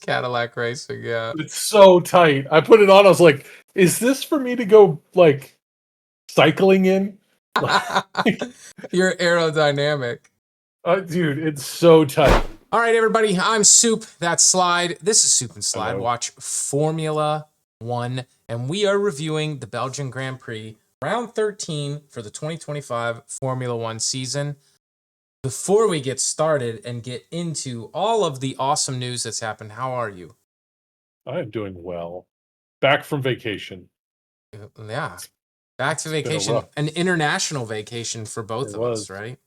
Cadillac racing, yeah. It's so tight. I put it on. I was like, "Is this for me to go like cycling in?" You're aerodynamic. Dude, it's so tight. All right, everybody. I'm Soup. That's Slide. This is Soup and Slide. Hello. Watch Formula One, and we are reviewing the Belgian Grand Prix, round 13 for the 2025 Formula One season. Before we get started and get into all of the awesome news that's happened, how are you? I am doing well. Back from vacation. Yeah. Back to been a vacation, rough- an international vacation for both It of us, was. right?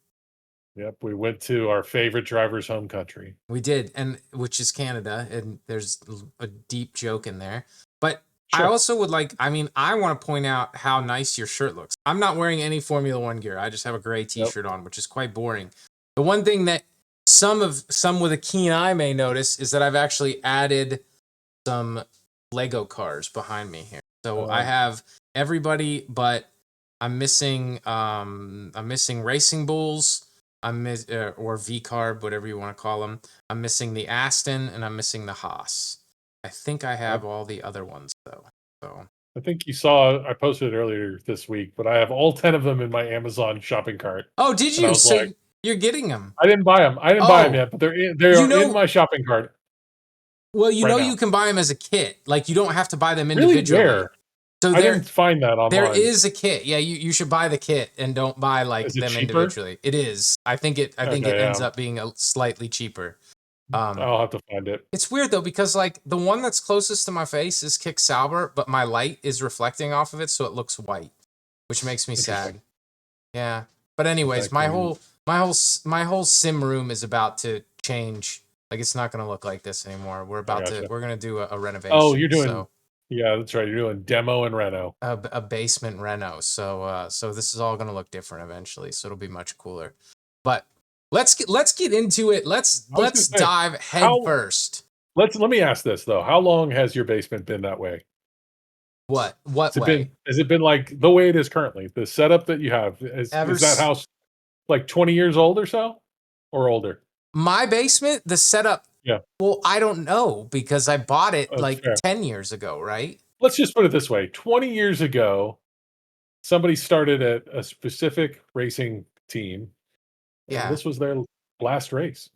Yep, we went to our favorite driver's home country. We did, and which is Canada, and there's a deep joke in there. But I Sure. also would like, I want to point out how nice your shirt looks. I'm not wearing any Formula One gear. I just have a gray t-shirt on, which is quite boring. The one thing that some with a keen eye may notice is that I've actually added some Lego cars behind me here. So I have everybody, but I'm missing Racing Bulls. Or V-Carb, whatever you want to call them. I'm missing the Aston, and I'm missing the Haas. I think I have all the other ones, though. So I think you saw I posted it earlier this week, but I have all 10 of them in my Amazon shopping cart. oh, did And I you? was So like, you're getting them. I didn't buy them. I didn't buy them yet, but they're in my shopping cart. Well, you right know now. you can buy them as a kit. Like, you don't have to buy them individually. Really? Where? So I didn't find that online. There is a kit. Yeah, you should buy the kit and don't buy Is it them cheaper? individually. It is. I think it ends up being slightly cheaper. I'll have to find it. It's weird though, because like the one that's closest to my face is Kick Sauber, but my light is reflecting off of it, so it looks white, which makes me sad. Yeah. But anyways, my whole sim room is about to change. Like, it's not going to look like this anymore. We're going to do a renovation. Oh, you're doing. Yeah, that's right. You're doing demo and reno. A basement reno. So this is all going to look different eventually. So it'll be much cooler. But let's get into it. Let's dive head first. Let me ask this though. How long has your basement been that way? What has it been like the way it is currently? The setup that you have is that house like 20 years old or so, or older? My basement, the setup. Yeah. Well, I don't know because I bought it 10 years ago, right? Let's just put it this way. 20 years ago, somebody started a specific racing team. Yeah. This was their last race.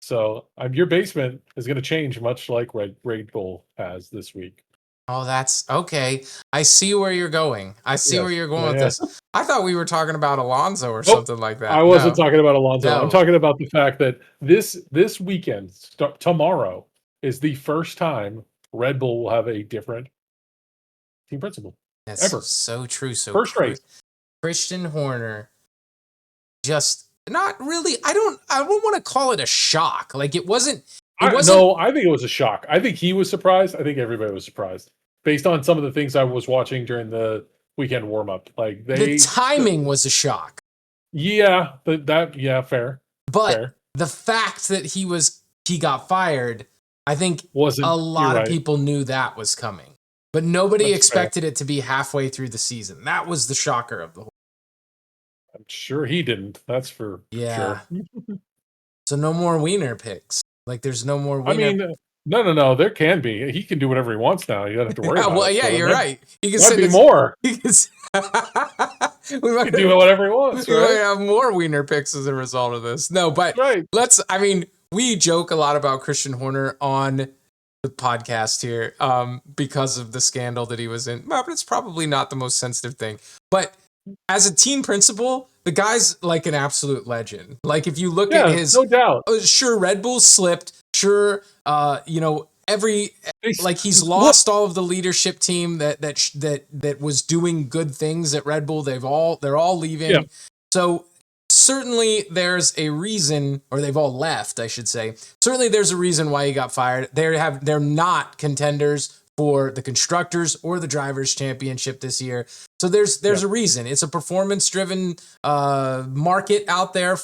So your basement is going to change much like Red Bull has this week. Oh, that's okay. I see where you're going. Where you're going with this. I thought we were talking about Alonso or something like that. I wasn't talking about Alonso. No. I'm talking about the fact that this weekend, tomorrow, is the first time Red Bull will have a different team principal. That's ever. So true. So first race. Christian Horner just not really. I don't want to call it a shock. Like, it wasn't. No, I think it was a shock. I think he was surprised. I think everybody was surprised based on some of the things I was watching during the weekend warm up. Like the timing was a shock. Yeah, fair. But the fact that he got fired, I think a lot of people knew that was coming. But nobody expected it to be halfway through the season. That was the shocker of the whole. I'm sure he didn't. That's for sure. So no more wiener picks. Like, the's no more wiener. I mean, no. There can be. He can do whatever he wants now. You don't have to worry about it. Well, yeah, you're right. He can be more. He can do whatever he wants, right? We might have more wiener picks as a result of this. No, but we joke a lot about Christian Horner on the podcast here because of the scandal that he was in. But it's probably not the most sensitive thing. But as a team principal, the guy's like an absolute legend. Like, if you look at his, no doubt. Sure, Red Bull slipped. Sure, he's lost all of the leadership team that was doing good things at Red Bull. They're all leaving. Yeah. So certainly there's a reason, or they've all left, I should say. Certainly there's a reason why he got fired. They're not contenders for the Constructors or the Drivers' Championship this year. So there's a reason. It's a performance-driven market out there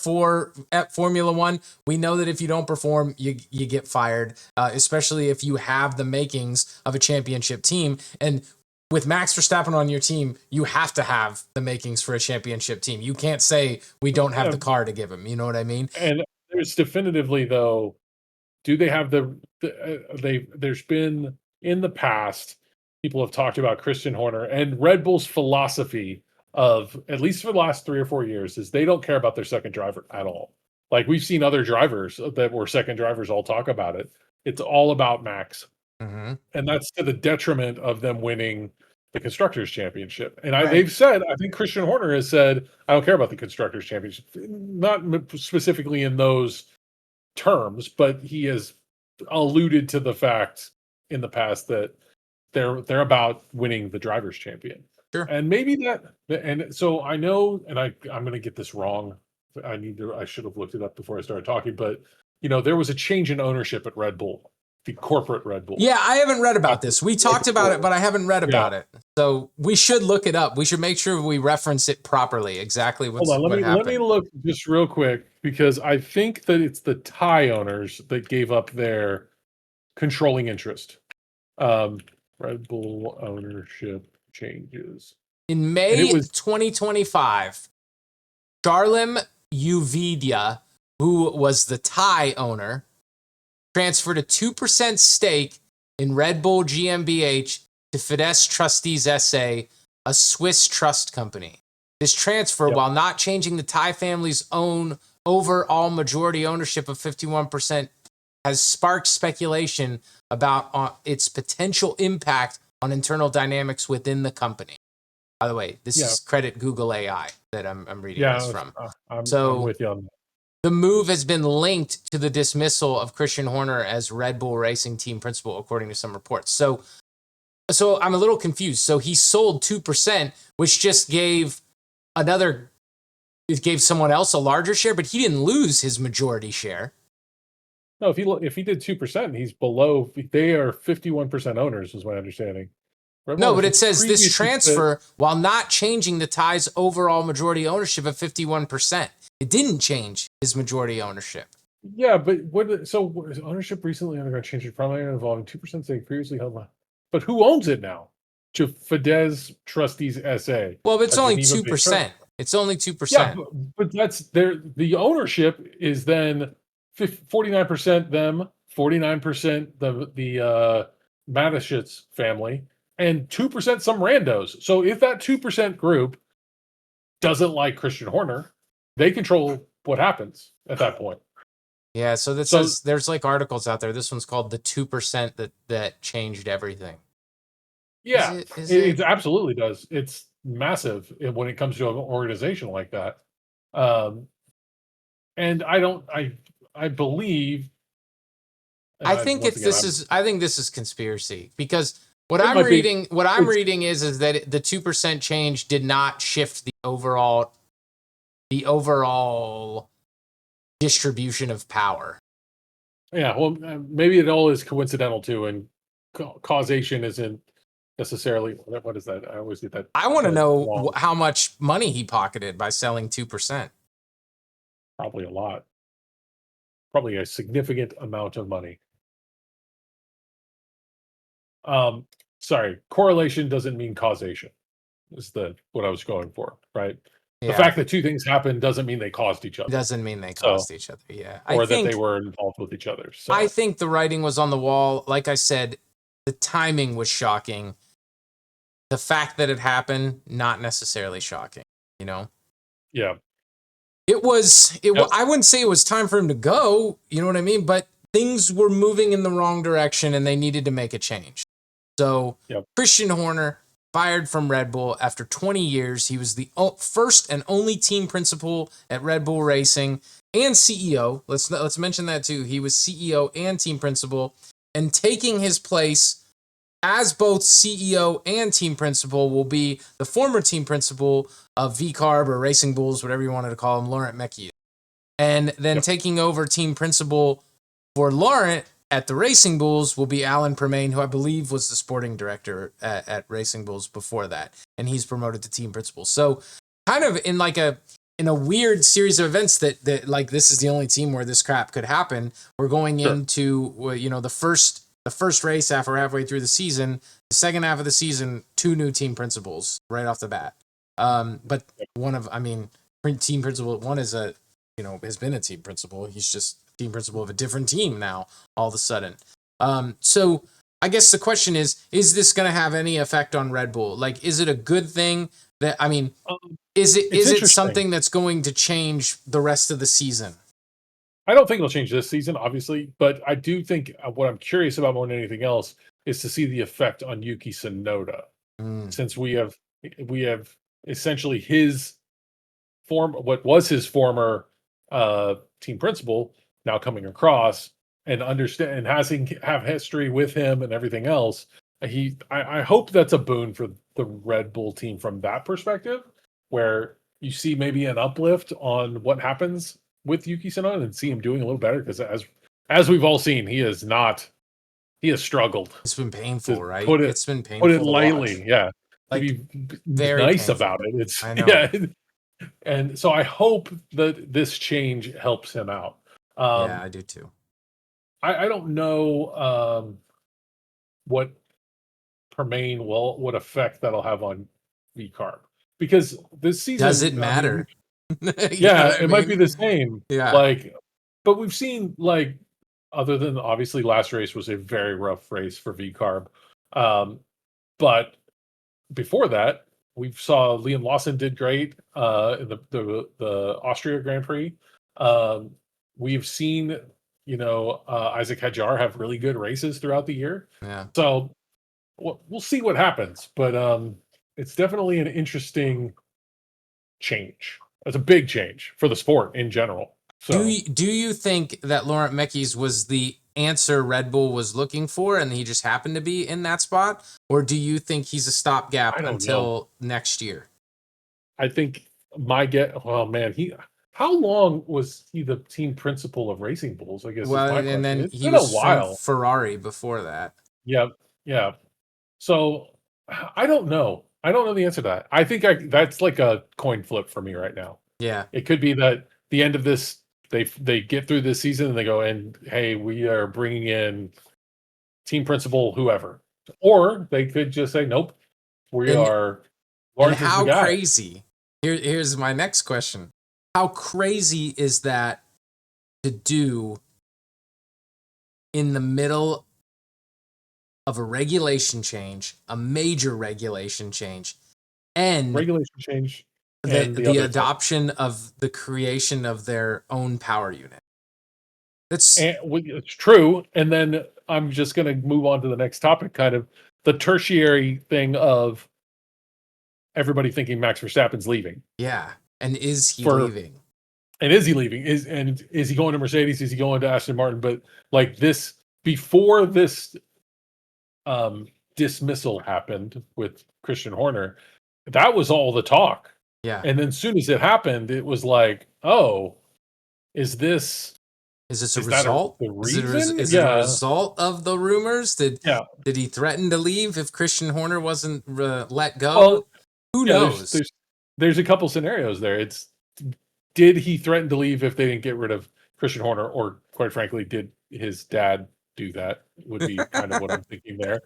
at Formula One. We know that if you don't perform, you get fired, especially if you have the makings of a championship team. And with Max Verstappen on your team, you have to have the makings for a championship team. You can't say we don't have the car to give him. You know what I mean? And there's definitively, though, do they have there's been in the past, people have talked about Christian Horner and Red Bull's philosophy of, at least for the last 3 or 4 years, is they don't care about their second driver at all. Like we've seen other drivers that were second drivers all talk about it. It's all about Max. Mm-hmm. And that's to the detriment of them winning the Constructors' Championship. And Right. they've said, I think Christian Horner has said, I don't care about the Constructors' Championship. Not specifically in those terms, but he has alluded to the fact in the past that they're about winning the Drivers' Champion. Sure. And maybe that, and so I know, and I'm going to get this wrong. I should have looked it up before I started talking, but there was a change in ownership at Red Bull, the corporate Red Bull. Yeah, I haven't read about this. We talked about it, but I haven't read about it. So we should look it up. We should make sure we reference it properly. Exactly what's Hold on, what happened. let me look just real quick, because I think that it's the Thai owners that gave up their controlling interest. Red Bull ownership changes. In May 2025, Charlim Uvidya, who was the Thai owner, transferred a 2% stake in Red Bull GmbH to Fides Trustees SA, a Swiss trust company. This transfer, while not changing the Thai family's own overall majority ownership of 51%, has sparked speculation about its potential impact on internal dynamics within the company. By the way, this is credit Google AI that I'm reading this from. I'm with you on that. The move has been linked to the dismissal of Christian Horner as Red Bull Racing team principal, according to some reports. So I'm a little confused. So he sold 2%, which just gave someone else a larger share, but he didn't lose his majority share. No, if he did 2%, he's below. They are 51% owners, is my understanding. No, but it says this transfer, while not changing the Thai's overall majority ownership of 51%. It didn't change his majority ownership. Yeah, but ownership recently undergone changes primarily involving 2% stake previously held by. But who owns it now? To Fides Trustees SA. Well, it's only 2%. It's only 2%. Yeah, but that's the ownership is then 49% them, 49% the Mateschitz family, and 2% some randos. So if that 2% group doesn't like Christian Horner, they control what happens at that point. Yeah, so there's like articles out there. This one's called The 2% That Changed Everything. Yeah, it absolutely does. It's massive when it comes to an organization like that. And I believe. I think this is conspiracy, because what I'm reading is that the 2% change did not shift the overall distribution of power. Yeah, well, maybe it all is coincidental too, and causation isn't necessarily. What is that? I always get that. I want to know how much money he pocketed by selling 2%. Probably a lot. Probably a significant amount of money. Sorry, correlation doesn't mean causation. Is what I was going for, right? Yeah. The fact that two things happened doesn't mean they caused each other. Doesn't mean they caused each other. Yeah, or that they were involved with each other. So. I think the writing was on the wall. Like I said, the timing was shocking. The fact that it happened, not necessarily shocking. Yeah. It was. I wouldn't say it was time for him to go. You know what I mean? But things were moving in the wrong direction, and they needed to make a change. So Christian Horner fired from Red Bull after 20 years. He was the first and only team principal at Red Bull Racing and CEO. Let's mention that too. He was CEO and team principal, and taking his place as both CEO and team principal will be the former team principal of VCarb or Racing Bulls, whatever you wanted to call him, Laurent Mekies. And then taking over team principal for Laurent at the Racing Bulls will be Alan Permain, who I believe was the sporting director at Racing Bulls before that, and he's promoted to team principal. So, kind of in a weird series of events that like this is the only team where this crap could happen. We're going into the first race after halfway through the season, the second half of the season, 2 new team principals right off the bat. But team principal one is has been a team principal. He's just team principal of a different team now all of a sudden. So I guess the question is this going to have any effect on Red Bull? Like, is it a good thing that, I mean, is it something that's going to change the rest of the season? I don't think it'll change this season, obviously, but I do think what I'm curious about more than anything else is to see the effect on Yuki Tsunoda, since we have essentially his what was his former team principal now coming across and understand and have history with him and everything else. I hope that's a boon for the Red Bull team from that perspective, where you see maybe an uplift on what happens with Yuki Tsunoda and see him doing a little better, because as we've all seen, he has struggled. It's been painful, right? It's been painful. Put it lightly, yeah. Like, to be very nice painful. about it. It's I know. Yeah. And so I hope that this change helps him out. Yeah, I do too. I don't know what what effect that'll have on VCarb, because this season, does it matter? Yeah, it might be the same. Yeah, But we've seen, other than obviously last race was a very rough race for VCarb, but before that, we saw Liam Lawson did great in the Austria Grand Prix. We've seen, Isaac Hadjar have really good races throughout the year. yeah. So we'll see what happens, but it's definitely an interesting change. It's a big change for the sport in general. So Do you think that Laurent Mekies was the answer Red Bull was looking for, and he just happened to be in that spot, or do you think he's a stopgap until next year? I think oh man, how long was he the team principal of Racing Bulls? I guess. Well, and then it's he been was a while. from Ferrari before that. Yep. Yeah. So I don't know. I don't know the answer to that. I think that's like a coin flip for me right now. Yeah. It could be that the end of this, they get through this season and they go, and hey, we are bringing in team principal whoever, or they could just say, nope, Lawrence is the guy. Crazy. Here's my next question. How crazy is that to do in the middle of a regulation change, a major regulation change, and regulation change, the adoption of the creation of their own power unit? It's true. And then I'm just going to move on to the next topic, kind of the tertiary thing of everybody thinking Max Verstappen's leaving. Yeah. And is he leaving? And is he leaving? Is he going to Mercedes? Is he going to Aston Martin? But before this dismissal happened with Christian Horner, that was all the talk. Yeah. And then as soon as it happened, it was like, oh, is this a result? Is it a result of the rumors? Did he threaten to leave if Christian Horner wasn't let go? Well, who knows? There's a couple scenarios there. Did he threaten to leave if they didn't get rid of Christian Horner, or quite frankly, did his dad do that? Would be kind of what I'm thinking there.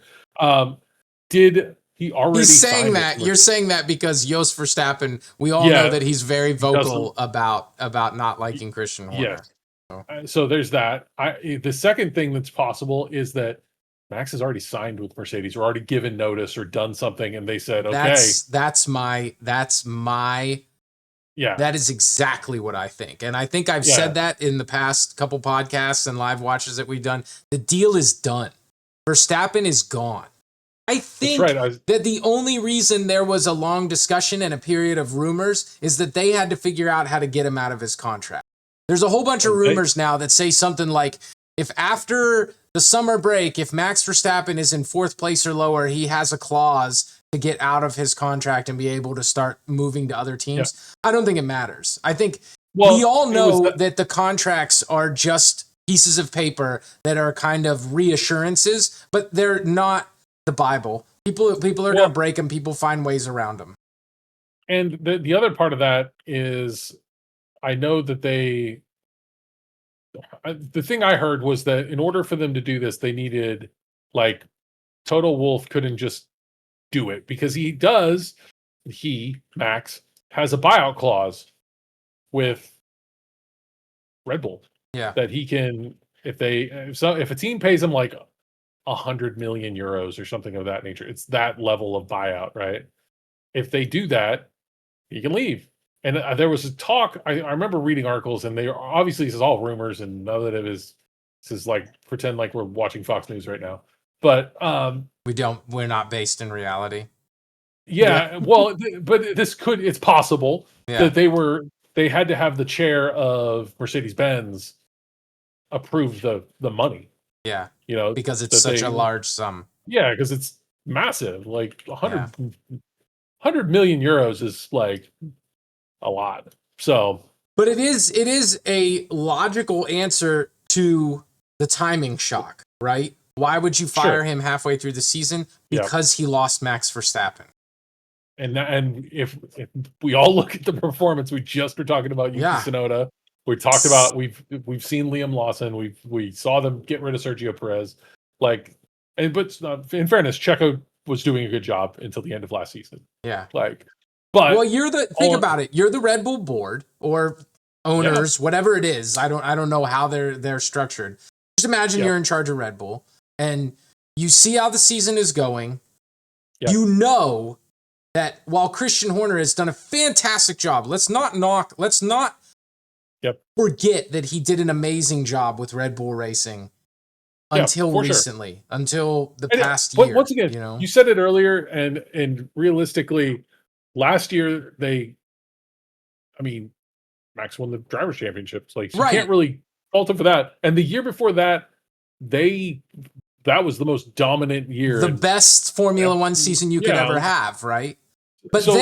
Did he already? He's saying that. You're saying that because Jos Verstappen, we all know that he's very vocal about not liking Christian Horner. Yes. So there's that. The second thing that's possible is that Max has already signed with Mercedes, or already given notice, or done something, and they said, okay. That's my. Yeah. That is exactly what I think. And I think I've said that in the past couple podcasts and live watches that we've done. The deal is done. Verstappen is gone. I think that the only reason there was a long discussion and a period of rumors is that they had to figure out how to get him out of his contract. There's a whole bunch of rumors now that say something like, if after the summer break, if Max Verstappen is in 4th place or lower, he has a clause to get out of his contract and be able to start moving to other teams. Yeah. I don't think it matters. I think we all know that the contracts are just pieces of paper that are kind of reassurances, but they're not the Bible. People are going to break them. People find ways around them. And the other part of that is, I know that the thing I heard was that in order for them to do this, they needed, Toto Wolff couldn't just do it, because Max has a buyout clause with Red Bull. Yeah. that he can, if a team pays him like 100 million euros or something of that nature, it's that level of buyout, right? If they do that, he can leave. And there was a talk. I remember reading articles, and they are obviously, this is all rumors, and none of it is. This is like pretend like we're watching Fox News right now. But we're not based in reality. yeah, well, but it's possible Yeah. that they had to have the chair of Mercedes-Benz approve the money, Yeah. you know, Because it's that such they, a large sum. yeah, because it's massive. Like Yeah. 100 million euros is like a lot. So, But it is a logical answer to the timing shock, right? Why would you fire sure. him halfway through the season? Yeah. Because he lost Max Verstappen. And if we all look at the performance, we just were talking about Yuki Yeah. Tsunoda. We talked about we've seen Liam Lawson. We saw them get rid of Sergio Perez. Like, but in fairness, Checo was doing a good job until the end of last season. Yeah. Like, but well, think about it. You're the Red Bull board or owners, whatever it is. I don't know how they're structured. Just imagine you're in charge of Red Bull and you see how the season is going. Yep. You know that while Christian Horner has done a fantastic job, let's not forget that he did an amazing job with Red Bull Racing until recently, until the past year. Once again, you said it earlier, and realistically, last year Max won the drivers' championships. Like, so you can't really fault him for that. And the year before that, that was the most dominant year, the best Formula One season you could ever have, right? But so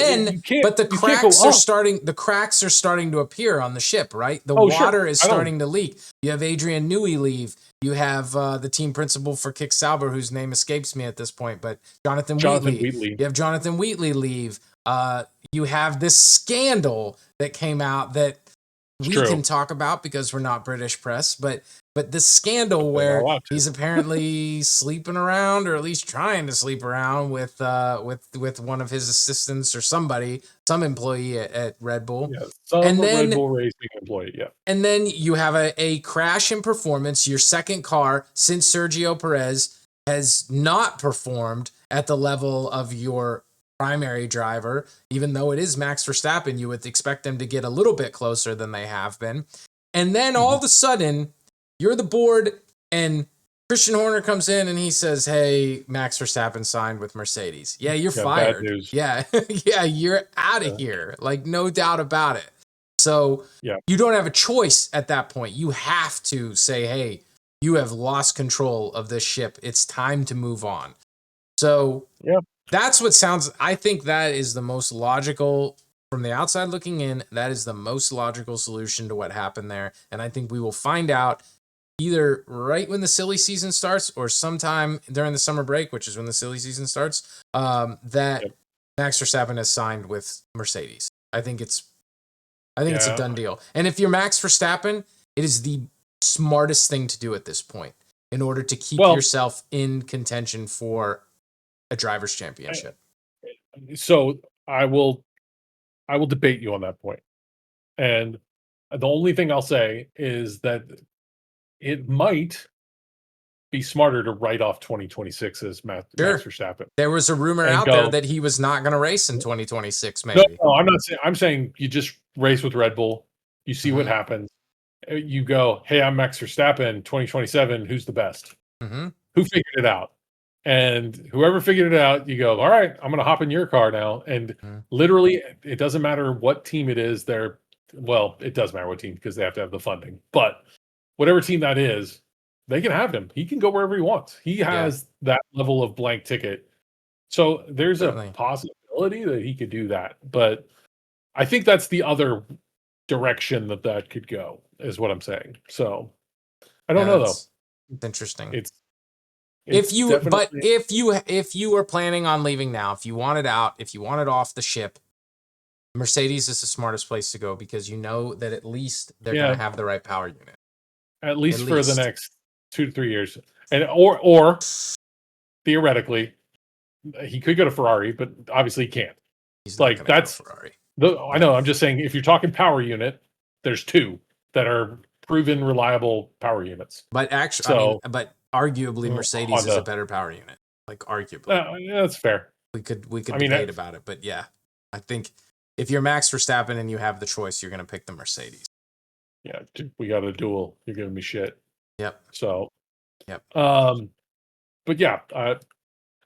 but the cracks are starting. The cracks are starting to appear on the ship, right? The water is starting to leak. You have Adrian Newey leave. You have the team principal for Kick Sauber, whose name escapes me at this point, but Jonathan Wheatley. You have Jonathan Wheatley leave. You have this scandal that came out that we can talk about because we're not British press, but this scandal where he's apparently sleeping around, or at least trying to sleep around with one of his assistants or some employee at Red Bull. Yeah, Red Bull Racing employee, yeah. And then you have a crash in performance. Your second car since Sergio Perez has not performed at the level of your primary driver, even though it is Max Verstappen. You would expect them to get a little bit closer than they have been. And then all of a sudden, you're the board, and Christian Horner comes in and he says, "Hey, Max Verstappen signed with Mercedes. Yeah, you're fired. Bad news. Yeah, yeah, you're out of here. Like, no doubt about it." So you don't have a choice at that point. You have to say, "Hey, you have lost control of this ship. It's time to move on." So that's what sounds. I think that is the most logical. From the outside looking in, that is the most logical solution to what happened there. And I think we will find out either right when the silly season starts or sometime during the summer break, which is when the silly season starts, that Max Verstappen has signed with Mercedes. I think it's a done deal. And if you're Max Verstappen, it is the smartest thing to do at this point in order to keep yourself in contention for a driver's championship. So I will debate you on that point. And the only thing I'll say is that it might be smarter to write off 2026 as Max Verstappen. There was a rumor out there that he was not going to race in 2026, maybe. No, I'm not saying. I'm saying you just race with Red Bull. You see what happens. You go, "Hey, I'm Max Verstappen, 2027. Who's the best? Who figured it out?" And whoever figured it out, you go, "All right, I'm going to hop in your car now." And literally, it doesn't matter what team it is. It does matter what team because they have to have the funding. But whatever team that is, they can have him. He can go wherever he wants. He has that level of blank ticket. So there's a possibility that he could do that. But I think that's the other direction that could go, is what I'm saying. So I don't know, though. It's interesting. If you were planning on leaving now, if you wanted out, if you wanted off the ship, Mercedes is the smartest place to go because you know that at least they're going to have the right power unit. At least for the next 2 to 3 years. And or theoretically, he could go to Ferrari, but obviously he can't. He's like, that's Ferrari. I know. I'm just saying, if you're talking power unit, there's two that are proven reliable power units. But actually, So, but arguably Mercedes is a Honda. better power unit. Like arguably, Yeah, that's fair. we could I mean, debate about it, but yeah, I think if you're Max Verstappen and you have the choice, you're going to pick the Mercedes. yeah, we got a duel. You're giving me shit. Yep. So, Yep. But yeah, I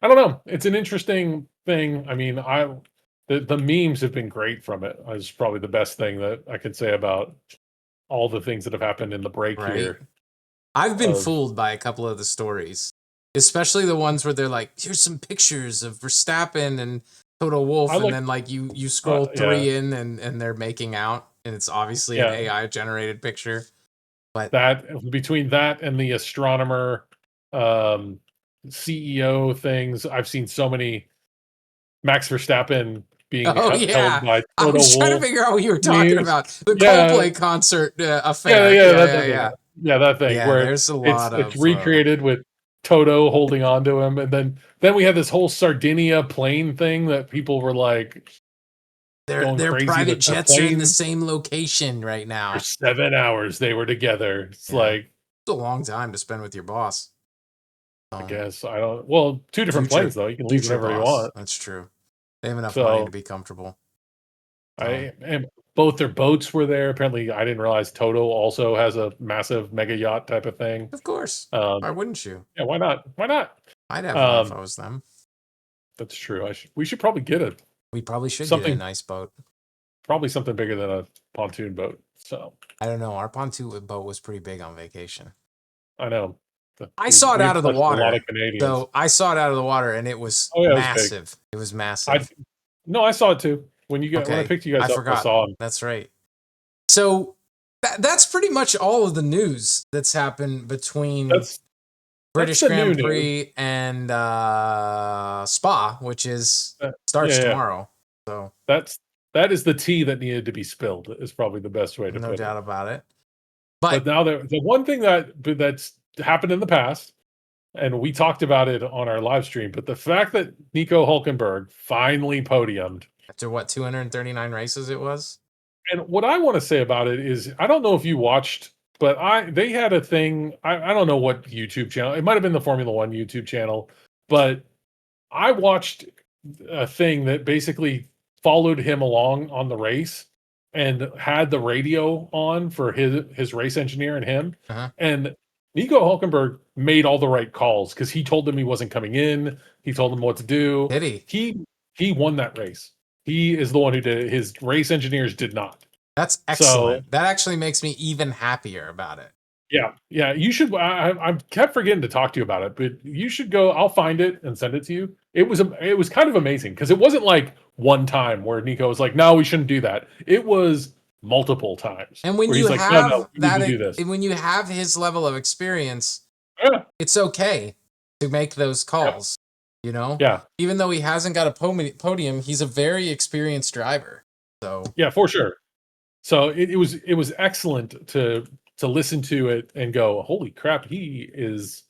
don't know. It's an interesting thing. I mean, the memes have been great from it. Is probably the best thing that I can say about all the things that have happened in the break Right. here. I've been fooled by a couple of the stories, especially the ones where they're like, "Here's some pictures of Verstappen and Toto Wolff," and then like you scroll three in and they're making out, and it's obviously an AI generated picture. But that between that and the astronomer CEO things, I've seen so many Max Verstappen being held by Toto I was trying to Wolff figure out what you were talking about. The Coldplay concert affair. Yeah, that thing where there's a lot it's recreated with Toto holding on to him, and then we had this whole Sardinia plane thing that people were like, their private jets are in the same location right now. For 7 hours they were together. It's like it's a long time to spend with your boss. I guess I don't. Well, two different planes though. You can leave whenever you want. That's true. They have enough money to be comfortable. And both their boats were there. Apparently, I didn't realize Toto also has a massive mega yacht type of thing. Of course. Why wouldn't you? Yeah, why not? Why not? I'd have one if I was them. That's true. We should probably get it. We probably should get a nice boat. Probably something bigger than a pontoon boat. So I don't know. Our pontoon boat was pretty big on vacation. I know. I saw it out of the water. A lot of Canadians. So I saw it out of the water, and it was massive. It was massive. No, I saw it too. When I picked you guys up, I saw them. That's right. So that's pretty much all of the news that's happened between British Grand Prix and Spa, which starts tomorrow. So that is the tea that needed to be spilled. Is probably the best way to put it. No doubt about it. But now the one thing that's happened in the past, and we talked about it on our live stream, but the fact that Nico Hulkenberg finally podiumed after 239 races it was. And what I want to say about it is, I don't know if you watched, but they had a thing. I don't know what YouTube channel. It might have been the Formula One YouTube channel, but I watched a thing that basically followed him along on the race and had the radio on for his race engineer and him. And Nico Hulkenberg made all the right calls because he told them he wasn't coming in. He told them what to do. Did he? He won that race. He is the one who did it. His race engineers did not. That's excellent. That actually makes me even happier about it. Yeah. You should. I kept forgetting to talk to you about it, but you should go. I'll find it and send it to you. It was kind of amazing because it wasn't like one time where Nico was like, "No, we shouldn't do that." It was multiple times. And when you have when you have his level of experience, it's okay to make those calls. You know? Yeah. Even though he hasn't got a podium, he's a very experienced driver. So yeah, for sure. So it was excellent to listen to it and go, holy crap, he's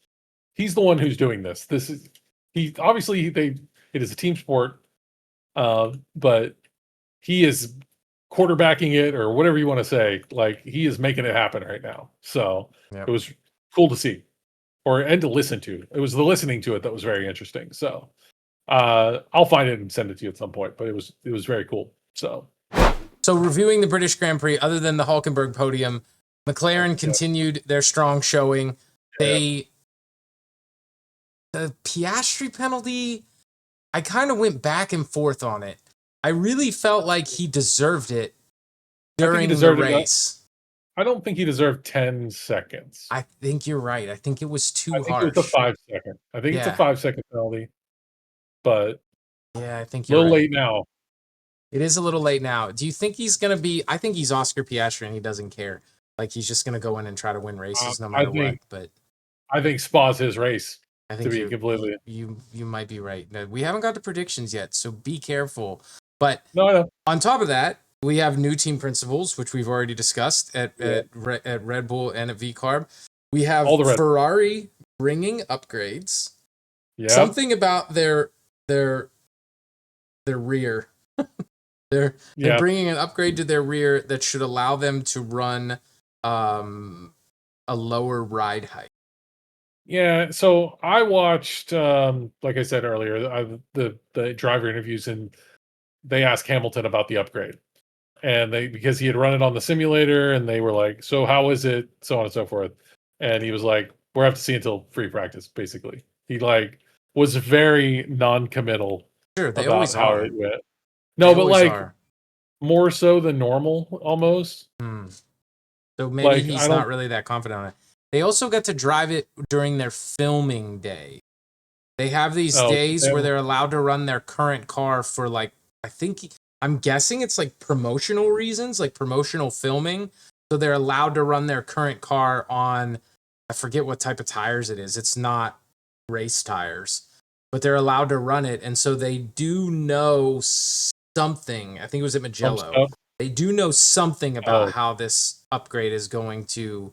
the one who's doing this. It is a team sport, but he is quarterbacking it or whatever you want to say. Like he is making it happen right now. So It was cool to see. And to listen to. It was the listening to it that was very interesting. So I'll find it and send it to you at some point. But it was very cool. So reviewing the British Grand Prix, other than the Hulkenberg podium, McLaren continued their strong showing. The Piastri penalty, I kind of went back and forth on it. I really felt like he deserved it during the race. I don't think he deserved 10 seconds. I think you're right. I think it was too harsh. I think it was a 5 second. I think it's a 5 second penalty. But yeah, I think you're a little late now. It is a little late now. Do you think he's going to be... I think he's Oscar Piastri and he doesn't care. Like, he's just going to go in and try to win races no matter what. But I think Spa's his race. I think completely... You might be right. No, we haven't got the predictions yet, so be careful. But no. On top of that, we have new team principals, which we've already discussed at Red Bull and at VCarb. We have Ferrari bringing upgrades. Yeah. Something about their rear. They're bringing an upgrade to their rear that should allow them to run a lower ride height. Yeah, so I watched, like I said earlier, the driver interviews, and they asked Hamilton about the upgrade, and because he had run it on the simulator, and they were like, "So how is it?" So on and so forth, and he was like, "We'll have to see until free practice." Basically, he was very non-committal Sure, they about always how are. it went. They No, but always are. more so than normal, almost. So maybe I he's don't. not really that confident on it. They also got to drive it during their filming day. They have these Oh, days where they're allowed to run their current car for I'm guessing it's like promotional reasons, like promotional filming. So they're allowed to run their current car on, I forget what type of tires it is. It's not race tires, but they're allowed to run it. And so they do know something. I think it was at Some Magello. stuff. They do know something about Oh, how this upgrade is going to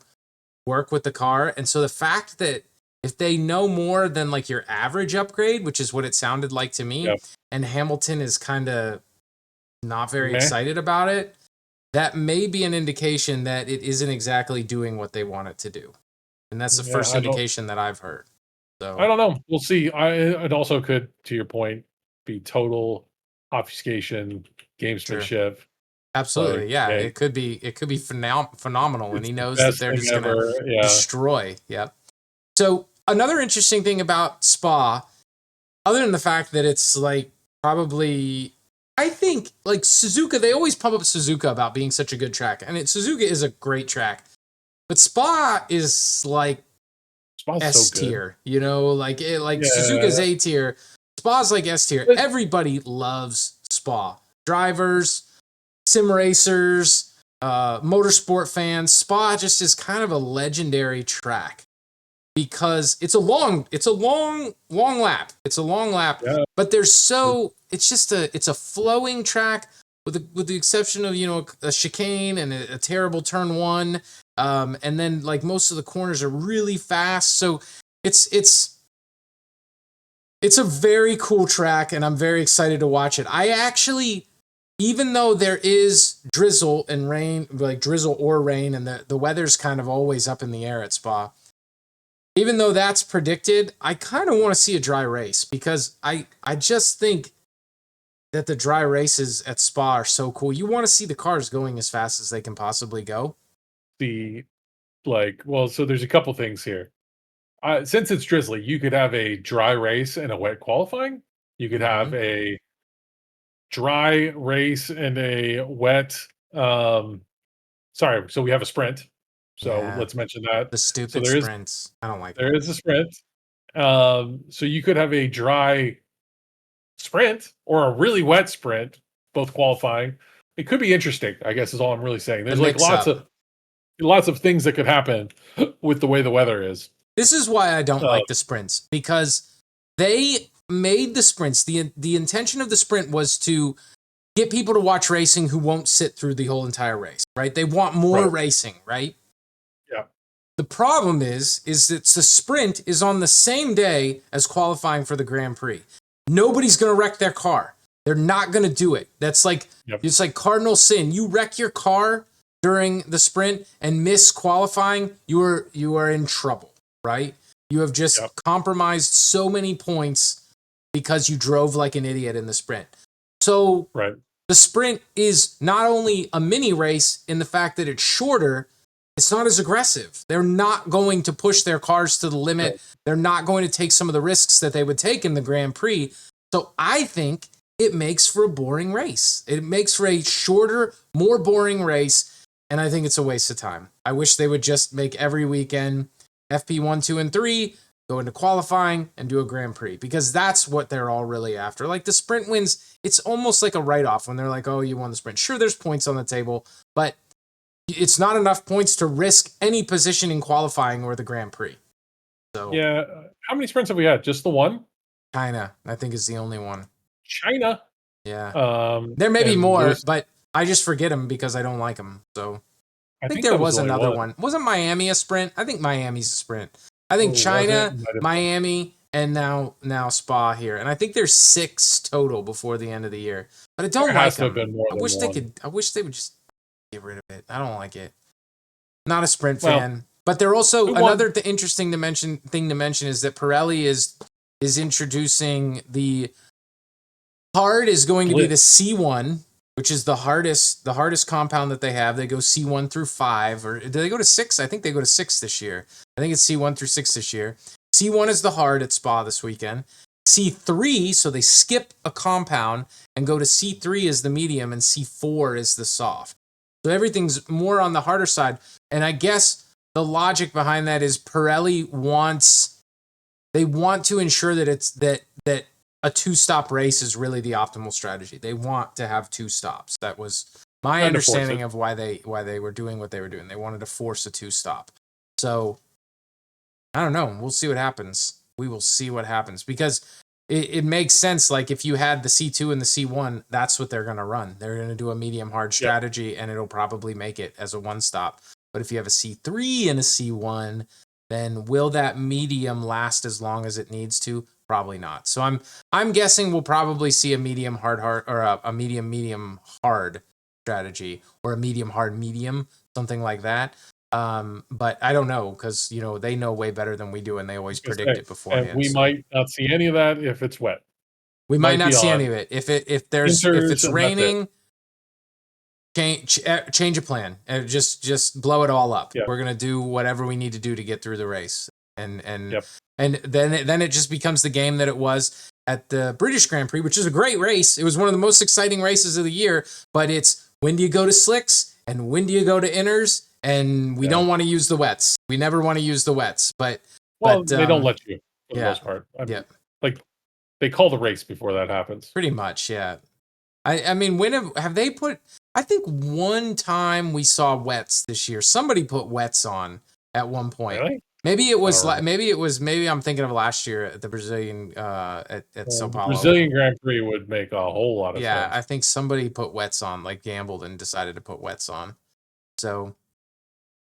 work with the car. And so the fact that if they know more than like your average upgrade, which is what it sounded like to me, yep. and Hamilton is kind of not very Meh. excited about it, that may be an indication that it isn't exactly doing what they want it to do. And that's the Yeah, first indication that I've heard. I So don't know. We'll see. It also could, to your point, be total obfuscation, sure. gamesmanship. Absolutely. Yeah. Hey, It could be phenomenal. And it's he the knows that best they're thing just gonna ever. Yeah. destroy. Yep. So another interesting thing about Spa, other than the fact that it's like probably, I think like Suzuka, they always pump up Suzuka about being such a good track, and Suzuka is a great track, but Spa is like Spa's so S good. tier, like Suzuka's Yeah. A tier, Spa's like S tier. But Everybody loves Spa. Drivers, sim racers, motorsport fans. Spa just is kind of a legendary track because it's a long lap. It's a long lap, yeah. but it's a flowing track with the exception of a chicane and a terrible turn one, and then like most of the corners are really fast. So it's a very cool track, and I'm very excited to watch it. I actually, even though there is drizzle and rain, like drizzle or rain, and the weather's kind of always up in the air at Spa, even though that's predicted, I kind of want to see a dry race because I just think that the dry races at Spa are so cool. You want to see the cars going as fast as they can possibly go. The so there's a couple things here. Since it's drizzly, you could have a dry race and a wet qualifying. You could Mm-hmm. have a dry race and a wet. Sorry, so we have a sprint. So Yeah, let's mention that. the So stupid sprints. I don't like there them. is a sprint. So you could have a dry sprint or a really wet sprint, both qualifying. It could be interesting, I guess is all I'm really saying. The There's like mix up. lots of things that could happen with the way the weather is. This is why I don't Uh, like the sprints because they made the sprints. The intention of the sprint was to get people to watch racing who won't sit through the whole entire race, right? They want more right. racing, right? Yeah. The problem is that the sprint is on the same day as qualifying for the Grand Prix. Nobody's going to wreck their car. They're not going to do it. That's like, Yep. it's like cardinal sin. You wreck your car during the sprint and miss qualifying, you are in trouble, right? You have just Yep. compromised so many points because you drove like an idiot in the sprint. So Right. the sprint is not only a mini race in the fact that it's shorter, it's not as aggressive. They're not going to push their cars to the limit. Right. They're not going to take some of the risks that they would take in the Grand Prix. So I think it makes for a boring race. It makes for a shorter, more boring race. And I think it's a waste of time. I wish they would just make every weekend FP1, 2, and 3, go into qualifying and do a Grand Prix because that's what they're all really after. Like the sprint wins, it's almost like a write-off when they're like, oh, you won the sprint. Sure, there's points on the table, but it's not enough points to risk any position in qualifying or the Grand Prix. So Yeah. How many sprints have we had? Just the one? China, I think, is the only one. China. Yeah. There may be And more, Lewis, but I just forget them because I don't like them. So I I think think there that was was the only another one. one. Wasn't Miami a sprint? I think Miami's a sprint. I think Oh, was it? China, Might have been. Miami, and now Spa here. And I think there's 6 total before the end of the year. But I don't There like has to have them. been more I than wish one. I wish they would just get rid of it. I don't like it. Not a sprint fan. But they're also another interesting thing to mention is that Pirelli is introducing the hard is going to be the C1, which is the hardest compound that they have. They go C1 through 5, or do they go to 6? I think they go to 6 this year. I think it's C1 through 6 this year. C1 is the hard at Spa this weekend. C3, so they skip a compound and go to C3 is the medium and C4 is the soft. So everything's more on the harder side. And I guess the logic behind that is Pirelli wants to ensure that it's that a 2-stop race is really the optimal strategy. They want to have 2 stops. That was my understanding of why they were doing what they were doing. They wanted to force a 2-stop. So I don't know. We'll see what happens. We will see what happens because it makes sense. Like if you had the C2 and the C1, that's what they're going to run. They're going to do a medium hard strategy and it'll probably make it as a 1-stop. But if you have a C3 and a C1, then will that medium last as long as it needs to? Probably not. So I'm guessing we'll probably see a medium hard or a medium hard strategy or a medium hard medium, something like that. But I don't know because they know way better than we do, and they always predict it beforehand. And we might not see any of that if it's wet. We might not see any of it if it's raining. Change a plan and just blow it all up. We're gonna do whatever we need to do to get through the race, and then it just becomes the game that it was at the British Grand Prix, which is a great race. It was one of the most exciting races of the year. But it's when do you go to slicks and when do you go to inners, and we don't want to use the wets. We never want to use the wets, but they don't let you for the most part. Like they call the race before that happens. Pretty much, yeah. I mean, when have they put? I think one time we saw wets this year. Somebody put wets on at one point. Really? Maybe it was maybe I'm thinking of last year at the Brazilian at Sao Paulo. Brazilian Grand Prix would make a whole lot of sense. Yeah, I think somebody put wets on, like gambled and decided to put wets on. So,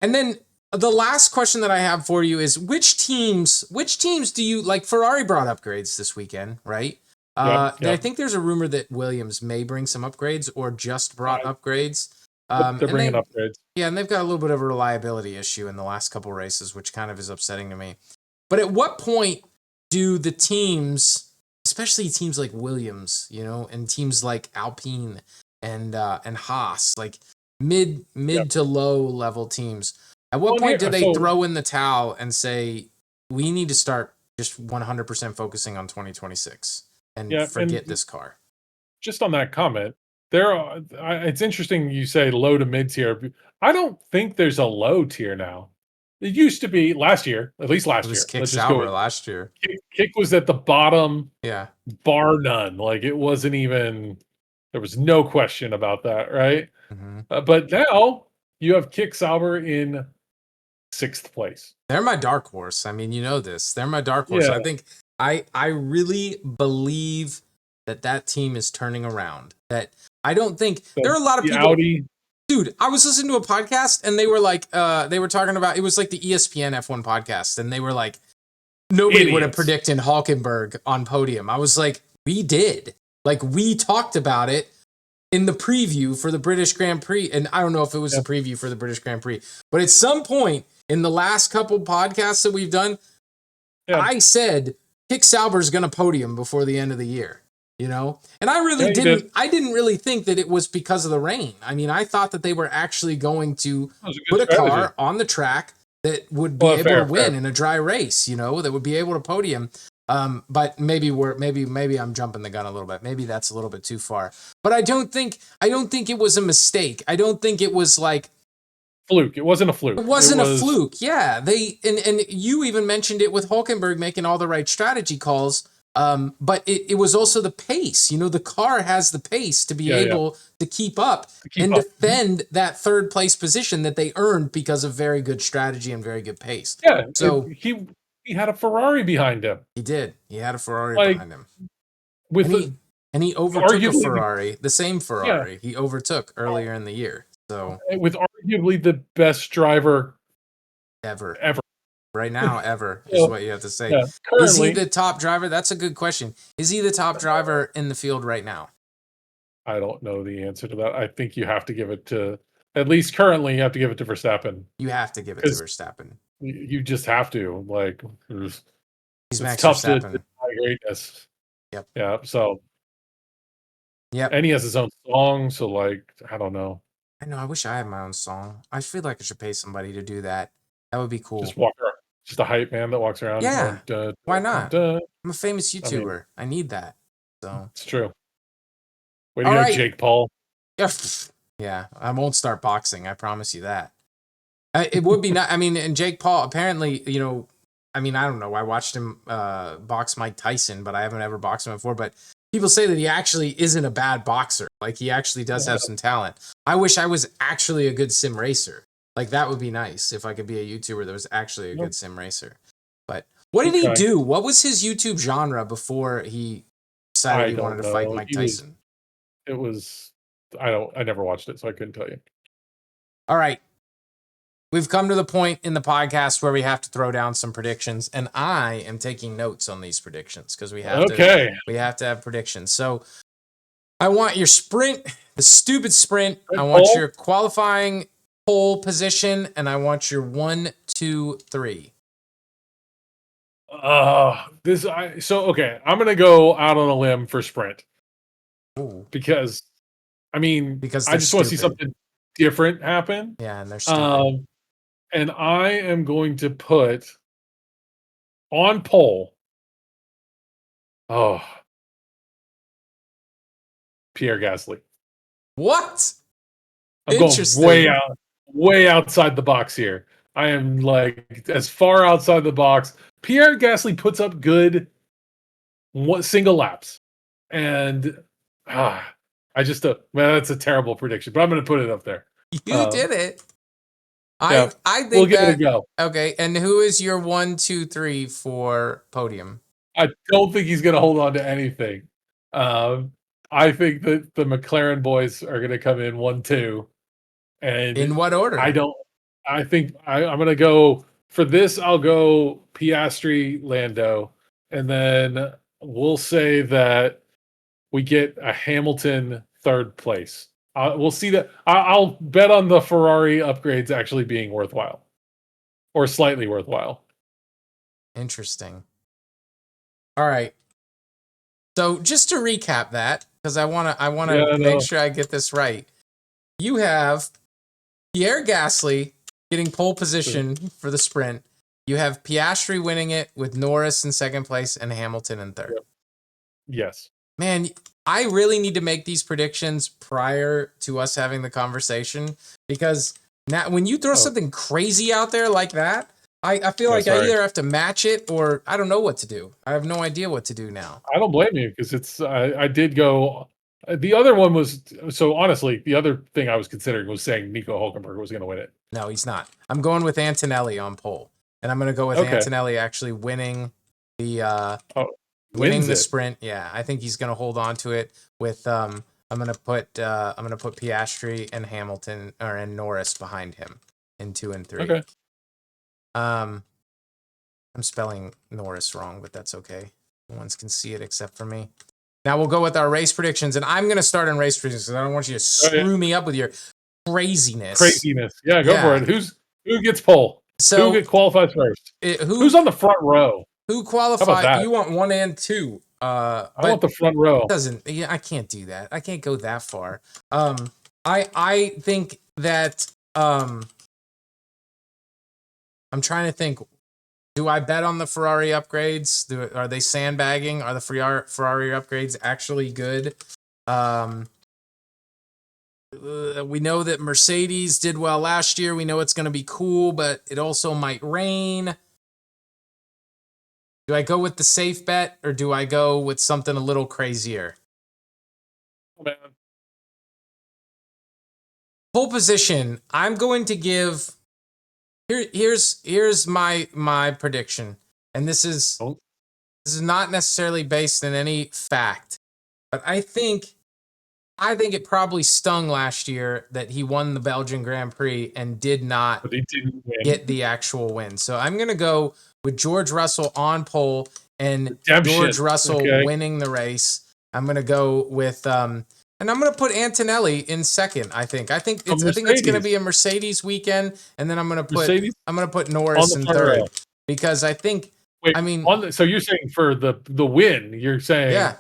and then the last question that I have for you is which teams do you like? Ferrari brought upgrades this weekend, right? I think there's a rumor that Williams may bring some upgrades or just brought upgrades. They're bringing upgrades. Yeah, and they've got a little bit of a reliability issue in the last couple races, which kind of is upsetting to me. But at what point do the teams, especially teams like Williams, and teams like Alpine and Haas, like mid to low level teams, at what point do they throw in the towel and say we need to start just 100% focusing on 2026 and forget this car? Just on that comment, it's interesting you say low to mid tier. I don't think there's a low tier now. It used to be last year, at least last year. It was Kick Sauber last year. Kick was at the bottom, bar none. Like it wasn't even. There was no question about that, right? Mm-hmm. But now you have Kick Sauber in 6th place. They're my dark horse. I mean, this. They're my dark horse. Yeah. I think I really believe that team is turning around. That I don't think there are a lot of people. Audi. Dude, I was listening to a podcast and they were like, they were talking about, it was like the ESPN F1 podcast, and they were like, nobody would have predicted Hülkenberg on podium. I was like, we did. Like, we talked about it in the preview for the British Grand Prix, and I don't know if it was a preview for the British Grand Prix, but at some point in the last couple podcasts that we've done, I said Kick Sauber's going to podium before the end of the year. And I really didn't really think that it was because of the rain. I mean, I thought that they were actually going to put a car on the track that would be able to win in a dry race, that would be able to podium. But maybe I'm jumping the gun a little bit. Maybe that's a little bit too far. But I don't think it was a mistake. I don't think it was like fluke. It wasn't a fluke. It wasn't a fluke. Yeah. They and you even mentioned it with Hülkenberg making all the right strategy calls. But it was also the pace. The car has the pace to be able to keep up and defend that 3rd place position that they earned because of very good strategy and very good pace. Yeah. So he had a Ferrari behind him. He did. He had a Ferrari behind him. And he overtook a Ferrari, the same Ferrari he overtook earlier in the year. So with arguably the best driver ever. Right now, ever is what you have to say. Yeah, is he the top driver? That's a good question. Is he the top driver in the field right now? I don't know the answer to that. I think you have to give it to At least currently, you have to give it to Verstappen. You have to give it to Verstappen. You just have to. Like, He's it's Max tough to Verstappen. deny greatness. Yep. Yeah. So. Yep. And he has his own song, so like I don't know. I know. I wish I had my own song. I feel like I should pay somebody to do that. That would be cool. Just walk around. Just a hype man that walks around. Yeah. Going, Why not? I'm a famous YouTuber. I need that. So it's true. Way to go, Jake Paul. Yeah, I won't start boxing. I promise you that. It would be not. I mean, and Jake Paul apparently, I don't know. I watched him box Mike Tyson, but I haven't ever boxed him before. But people say that he actually isn't a bad boxer. Like, he actually does have some talent. I wish I was actually a good sim racer. Like, that would be nice if I could be a YouTuber that was actually a good sim racer. But what did he do? What was his YouTube genre before he decided he wanted to fight Mike Tyson? I never watched it, so I couldn't tell you. All right. We've come to the point in the podcast where we have to throw down some predictions, and I am taking notes on these predictions because we have to have predictions. So I want your sprint, the stupid sprint. I want your qualifying pole position, and I want your 1, 2, 3. Okay. I'm gonna go out on a limb for sprint. Ooh. Because I just want to see something different happen. Yeah, and they're stupid. And I am going to put on pole. Oh, Pierre Gasly. What? I'm going way outside the box here. I am like as far outside the box. Pierre Gasly puts up good single laps, and that's a terrible prediction, but I'm going to put it up there. You did it. I think we'll give it a go. Okay, and who is your 1, 2, 3 for podium? I don't think he's going to hold on to anything. I think that the McLaren boys are going to come in 1, 2. And in what order? I think I'm going to go for this. I'll go Piastri, Lando, and then we'll say that we get a Hamilton third place. We'll see that. I'll bet on the Ferrari upgrades actually being worthwhile, or slightly worthwhile. Interesting. All right. So just to recap that, because I want to make sure I get this right. You have Pierre Gasly getting pole position for the sprint. You have Piastri winning it with Norris in second place and Hamilton in third. Yep. Yes. Man, I really need to make these predictions prior to us having the conversation, because now when you throw something crazy out there like that, I feel like I either have to match it or I don't know what to do. I have no idea what to do now. I don't blame you, because I did go. The other one was, so honestly, the other thing I was considering was saying Nico Hülkenberg was going to win it. No, he's not. I'm going with Antonelli on pole, and I'm going to go with Antonelli actually winning the the sprint. Yeah, I think he's going to hold on to it with I'm going to put Piastri and Hamilton and Norris behind him in 2 and 3. Okay. I'm spelling Norris wrong, but that's okay. No one can see it except for me. Now we'll go with our race predictions, and I'm going to start in race predictions because I don't want you to screw me up with your craziness. Yeah, go for it. Who gets pole? So who qualifies first? Who's on the front row? Who qualified? You want 1 and 2. I want the front row. I can't do that. I can't go that far. I think that I'm trying to think. Do I bet on the Ferrari upgrades? Are they sandbagging? Are the Ferrari upgrades actually good? We know that Mercedes did well last year. We know it's going to be cool, but it also might rain. Do I go with the safe bet, or do I go with something a little crazier? Oh, man. Pole position. I'm going to give. Here's my prediction, and this is not necessarily based in any fact, but I think it probably stung last year that he won the Belgian Grand Prix and did not get the actual win. So I'm gonna go with George Russell on pole and George Russell winning the race. I'm gonna go with And I'm going to put Antonelli in second. I think it's going to be a Mercedes weekend, and then I'm going to put Norris in third because I think. Wait, so you're saying for the win, you're saying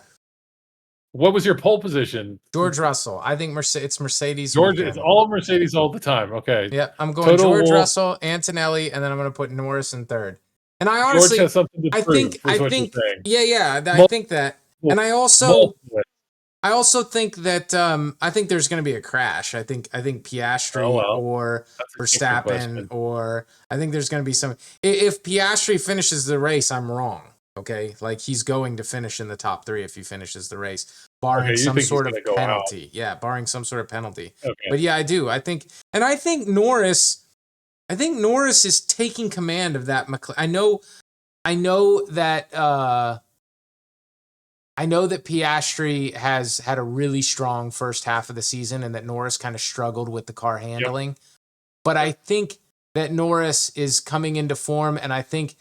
what was your pole position? George Russell. I think it's Mercedes. George, it's all Mercedes all the time. Okay. Yeah, I'm going George Russell, Antonelli, and then I'm going to put Norris in third. And I honestly, George has something to prove. I think, I think that, and I also think that I think there's going to be a crash. I think Piastri or Verstappen, or I think there's going to be some. If Piastri finishes the race, I'm wrong. Okay, like he's going to finish in the top 3 if he finishes the race, barring some sort of penalty. Yeah, barring some sort of penalty. Okay. But yeah, I do. I think Norris. I think Norris is taking command of that. I know that Piastri has had a really strong first half of the season, and that Norris kind of struggled with the car handling. Yep. But I think that Norris is coming into form, and I think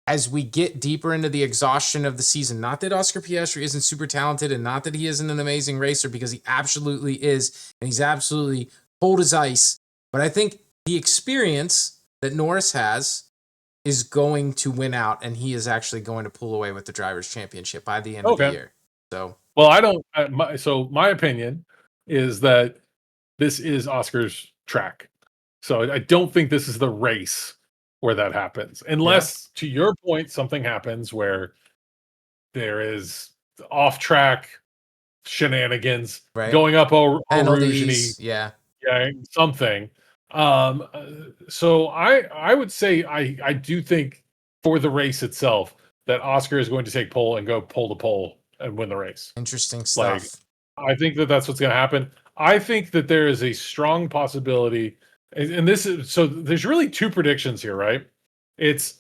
as we get deeper into the exhaustion of the season, not that Oscar Piastri isn't super talented and not that he isn't an amazing racer, because he absolutely is, and he's absolutely cold as ice. But I think the experience that Norris has is going to win out, and he is actually going to pull away with the Drivers' Championship by the end of the year. So, well, I don't. My opinion is that this is Oscar's track. So I don't think this is the race where that happens, unless, to your point, something happens where there is off-track shenanigans going up Rouge, something. So I would say I do think for the race itself that Oscar is going to take pole and go pole to pole and win the race. Interesting stuff. I think that's what's going to happen. I think that there is a strong possibility, and this is so. There's really 2 predictions here, right? It's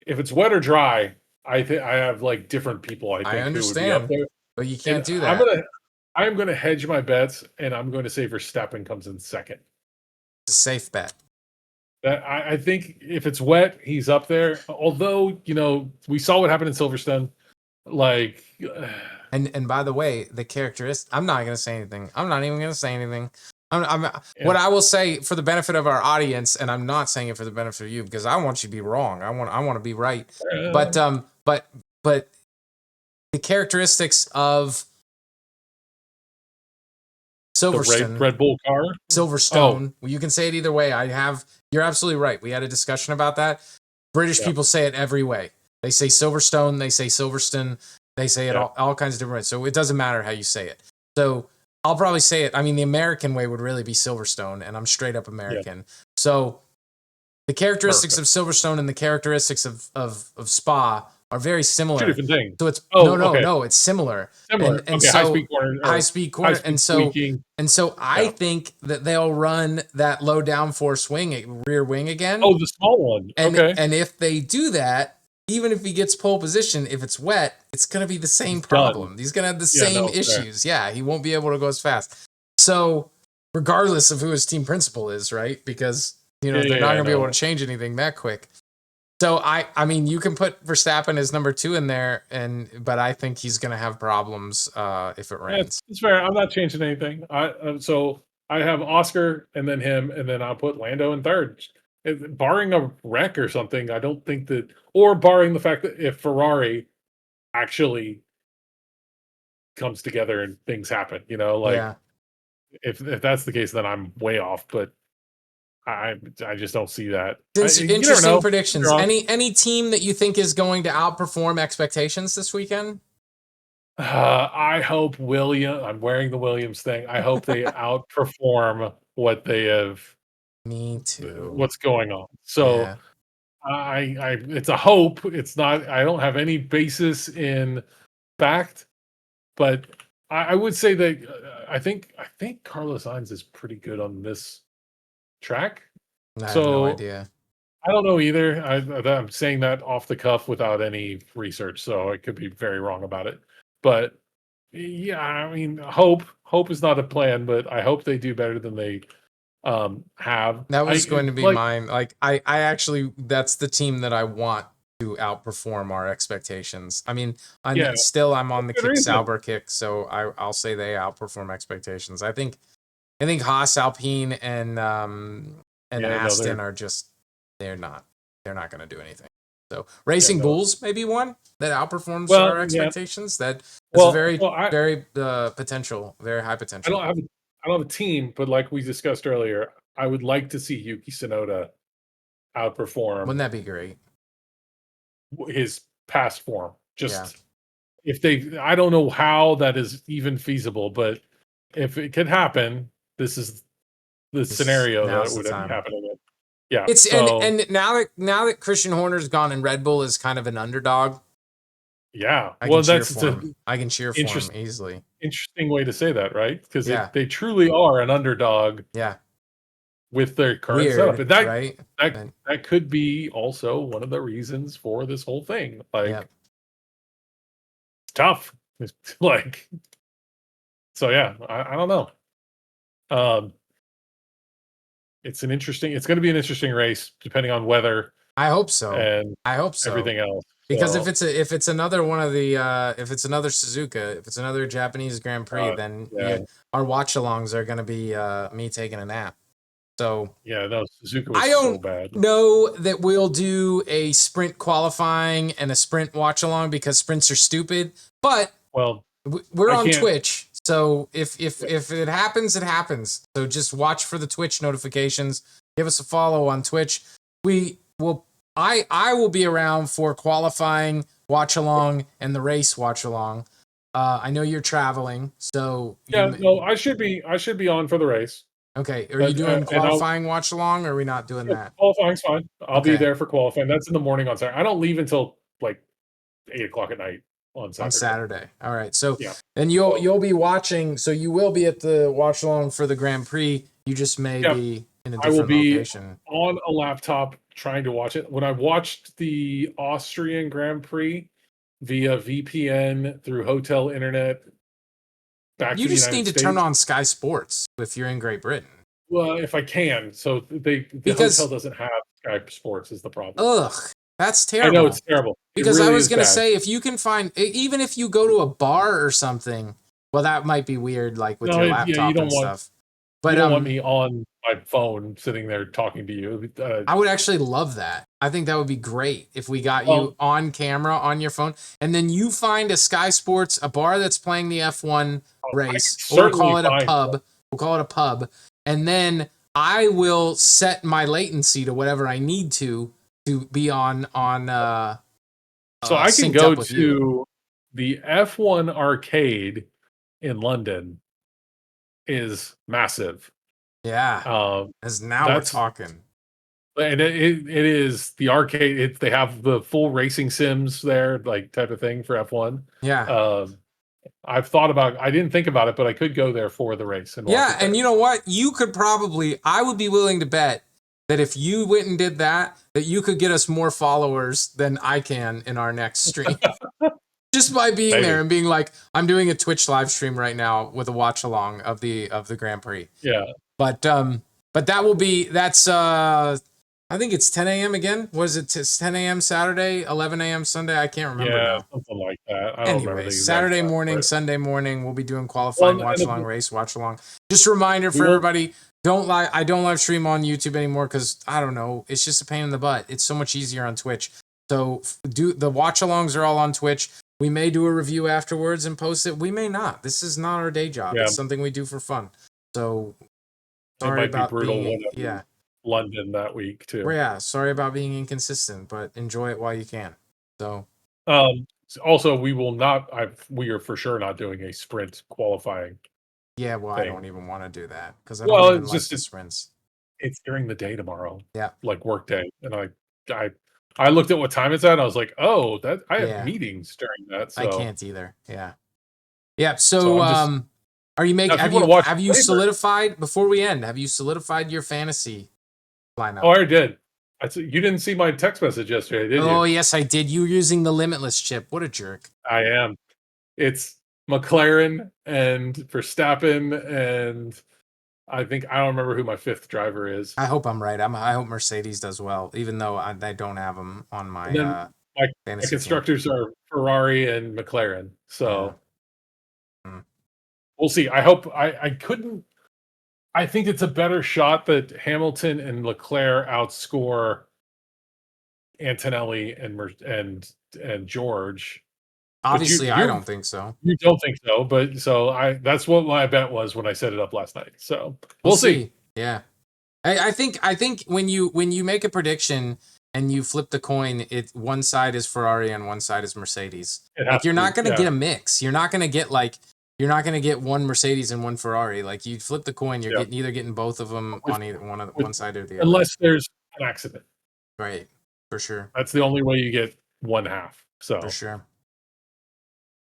if it's wet or dry. I think I have like different people. I understand, who would be up there. But you can't do that. I'm gonna hedge my bets, and I'm going to say Verstappen comes in second. It's a safe bet. I think if it's wet, he's up there. Although, we saw what happened in Silverstone. Like, and by the way, the characteristic. I'm not going to say anything. I'm not even going to say anything. What I will say for the benefit of our audience, and I'm not saying it for the benefit of you because I want you to be wrong. I want to be right. But the characteristics of Silverstone, the Red Bull car, Silverstone. Well, you can say it either way. You're absolutely right. We had a discussion about that. British people say it every way. They say Silverstone. They say Silverstone. They say it all kinds of different ways. So it doesn't matter how you say it. So I'll probably say it. I mean, the American way would really be Silverstone, and I'm straight up American. Yeah. So the characteristics of Silverstone and the characteristics of Spa are very similar. 2 different things. So it's no, it's similar. And so high speed corner, and so I think that they'll run that low downforce rear wing again. Oh, the small one. And if they do that, even if he gets pole position, if it's wet, it's going to be the same problem. He's going to have the same issues. Fair. Yeah, he won't be able to go as fast. So regardless of who his team principal is, right? Because they're not going to be able to change anything that quick. So I mean, you can put Verstappen as number 2 in there, but I think he's going to have problems if it rains. It's fair. I'm not changing anything. So I have Oscar and then him, and then I'll put Lando in third. Barring a wreck or something, I don't think that, or barring the fact that if Ferrari actually comes together and things happen, if that's the case, then I'm way off. But I just don't see that. Interesting predictions. Any team that you think is going to outperform expectations this weekend? I hope I'm wearing the Williams thing. I hope they outperform what they have. Me too. What's going on? So it's a hope. It's not. I don't have any basis in fact, but I would say that I think Carlos Sainz is pretty good on this track. I have no idea. I don't know either. I'm saying that off the cuff without any research, so I could be very wrong about it. But yeah, I mean, hope is not a plan, but I hope they do better than they have. That was going to be mine. Like I actually, that's the team that I want to outperform our expectations. I mean, I'm Yeah, on the good kick reason. Sauber kick, so I'll say they outperform expectations. I think Haas, Alpine, and No, Aston are just they're not going to do anything. So Racing no. Bulls maybe one that outperforms Well, our yeah. expectations. That is Well, very I potential, very high potential. I don't have a team, but like we discussed earlier, I would like to see Yuki Tsunoda outperform Wouldn't that be great? his past form. Yeah. Just if they, I don't know how that is even feasible, but if it could happen, this is the scenario that it Now's the would be time. happening in. Yeah. It's So and now that Christian Horner's gone and Red Bull is kind of an underdog, yeah. I Well, can cheer that's for the him. I can cheer for him easily. interesting way to say that, right? Because Yeah. they truly are an underdog Yeah. with their current Weird, setup. And that right? that could be also one of the reasons for this whole thing. Like Yeah. it's tough. It's like so yeah, I don't know. It's going to be an interesting race depending on weather I hope so. and I hope so. everything else. Because So, if it's another one of the if it's another Suzuka, if it's another Japanese Grand Prix, then yeah. our watch-alongs are going to be me taking a nap. So Yeah, no, Suzuka was I so don't bad. know that we'll do a sprint qualifying and a sprint watch-along because sprints are stupid. But Well, we're I on can't- Twitch, so if it happens, it happens. So just watch for the Twitch notifications. Give us a follow on Twitch. We will. I will be around for qualifying watch along and the race watch along. I know you're traveling, so no, I should be on for the race. Okay, are you doing qualifying watch along, or are we not doing that? Qualifying's fine. I'll be Okay. there for qualifying. That's in the morning on Saturday. I don't leave until like 8 o'clock at night on Saturday. On Saturday. All right. So Yeah. and you'll be watching. So you will be at the watch along for the Grand Prix. You just may be in a different I will be location. on a laptop trying to watch it. When I watched the Austrian Grand Prix via VPN through hotel internet back You to the just United need to States. turn on Sky Sports if you're in Great Britain. Well, if I can. So the hotel doesn't have Sky Sports is the problem. Ugh, that's terrible. I know it's terrible. Because really I was going to bad. say, if you can find, even if you go to a bar or something, well, that might be weird, like with your laptop and stuff. But you don't want me on my phone sitting there talking to you. I would actually love that. I think that would be great if we got you on camera on your phone, and then you find a Sky Sports, a bar that's playing the F1 race, or we'll call it a pub. We'll call it a pub, and then I will set my latency to whatever I need to be on. So I can go to the F1 arcade in London. Is massive. Yeah. As now we're talking. And it is the arcade. They have the full racing sims there, like type of thing for F1. Yeah. I've thought about. I didn't think about it, but I could go there for the race and watch it and you know what? You could probably. I would be willing to bet that if you went and did that, that you could get us more followers than I can in our next stream. Just by being there and being like, I'm doing a Twitch live stream right now with a watch along of the Grand Prix. Yeah. But that's I think it's 10 a.m. again. Was it 10 a.m. Saturday, 11 a.m. Sunday? I can't remember now. Something like that. I don't remember the exact Saturday morning, Sunday morning, we'll be doing qualifying, watch along, race, watch along. Just a reminder for everybody, I don't live stream on YouTube anymore because I don't know, it's just a pain in the butt. It's so much easier on Twitch. So the watch alongs are all on Twitch. We may do a review afterwards and post it. We may not. This is not our day job. Yeah. It's something we do for fun. So sorry about being London that week too. Well, yeah, sorry about being inconsistent, but enjoy it while you can. So also we are for sure not doing a sprint qualifying. Yeah, well, thing. I don't even want to do that because I don't even like the sprints. It's during the day tomorrow. Yeah. Like work day. And I looked at what time it's at and I was like, oh, that I have meetings during that. So I can't either. Yeah. Yeah. So are you making have you solidified before we end? Have you solidified your fantasy lineup? Oh, I did. You didn't see my text message yesterday, did you? Oh, yes, I did. You using the Limitless chip. What a jerk. I am. It's McLaren and Verstappen and I don't remember who my fifth driver is. I hope I'm right. I hope Mercedes does well, even though I don't have them on my My fantasy team. constructors are Ferrari and McLaren, so Mm. we'll see. I think it's a better shot that Hamilton and Leclerc outscore Antonelli and George. But Obviously, I don't think so. you don't think so, but that's what my bet was when I set it up last night. So we'll see. Yeah. I think when you make a prediction and you flip the coin, one side is Ferrari and one side is Mercedes. Like you're not gonna get a mix. You're not gonna get one Mercedes and one Ferrari. Like you flip the coin, you're either getting both of them on either one side or the other. Unless there's an accident. Right. For sure. That's the only way you get one half. So for sure.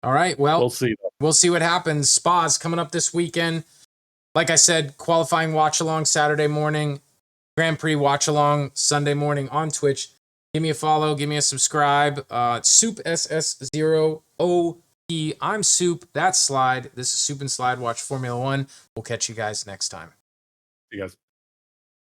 All right. Well, we'll see. We'll see what happens. Spa's coming up this weekend. Like I said, qualifying watch along Saturday morning, Grand Prix watch along Sunday morning on Twitch. Give me a follow, give me a subscribe. Soup SS0OP. I'm Soup. That's Slide. This is Soup and Slide. Watch Formula One. We'll catch you guys next time. See you guys.